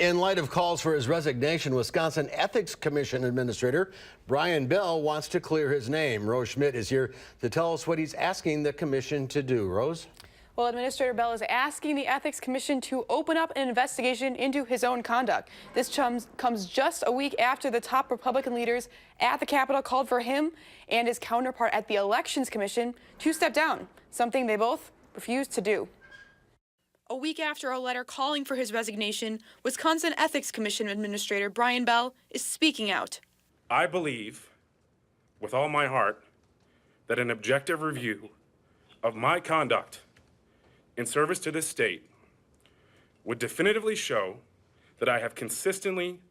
In light of calls for his resignation, Wisconsin Ethics Commission Administrator Brian Bell wants to clear his name. Rose Schmidt is here to tell us what he's asking the commission to do. Rose? Well, Administrator Bell is asking the Ethics Commission to open up an investigation into his own conduct. This comes just a week after the top Republican leaders at the Capitol called for him and his counterpart at the Elections Commission to step down, something they both refused to do. A week after a letter calling for his resignation, Wisconsin Ethics Commission Administrator Brian Bell is speaking out. I believe, with all my heart, that an objective review of my conduct in service to this state would definitively show that I have consistently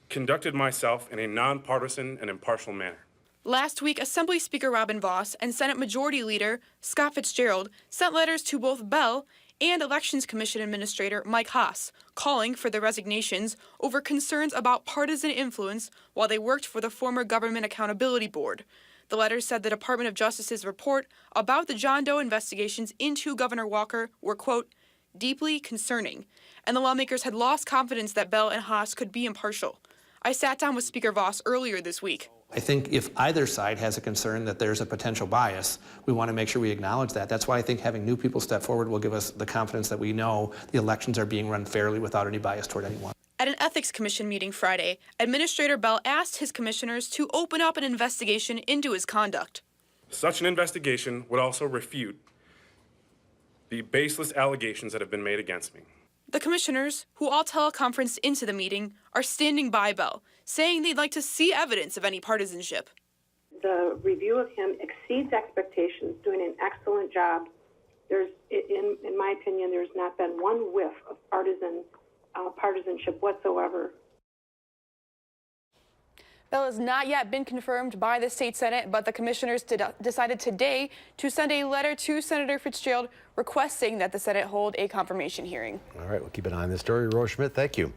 conducted myself in a nonpartisan and impartial manner. Last week, Assembly Speaker Robin Vos and Senate Majority Leader Scott Fitzgerald sent letters to both Bell and Elections Commission Administrator Mike Haas, calling for their resignations over concerns about partisan influence while they worked for the former Government Accountability Board. The letters said the Department of Justice's report about the John Doe investigations into Governor Walker were, quote, deeply concerning, and the lawmakers had lost confidence that Bell and Haas could be impartial. I sat down with Speaker Vos earlier this week. I think if either side has a concern that there's a potential bias, we want to make sure we acknowledge that. That's why I think having new people step forward will give us the confidence that we know the elections are being run fairly without any bias toward anyone. At an Ethics Commission meeting Friday, Administrator Bell asked his commissioners to open up an investigation into his conduct. Such an investigation would also refute the baseless allegations that have been made against me. The commissioners, who all teleconferenced into the meeting, are standing by Bell, saying they'd like to see evidence of any partisanship. The review of him exceeds expectations, doing an excellent job. In my opinion, there's not been one whiff of partisanship whatsoever. Bell has not yet been confirmed by the state Senate, but the commissioners decided today to send a letter to Senator Fitzgerald requesting that the Senate hold a confirmation hearing. All right, we'll keep an eye on this story. Rose Schmidt, thank you.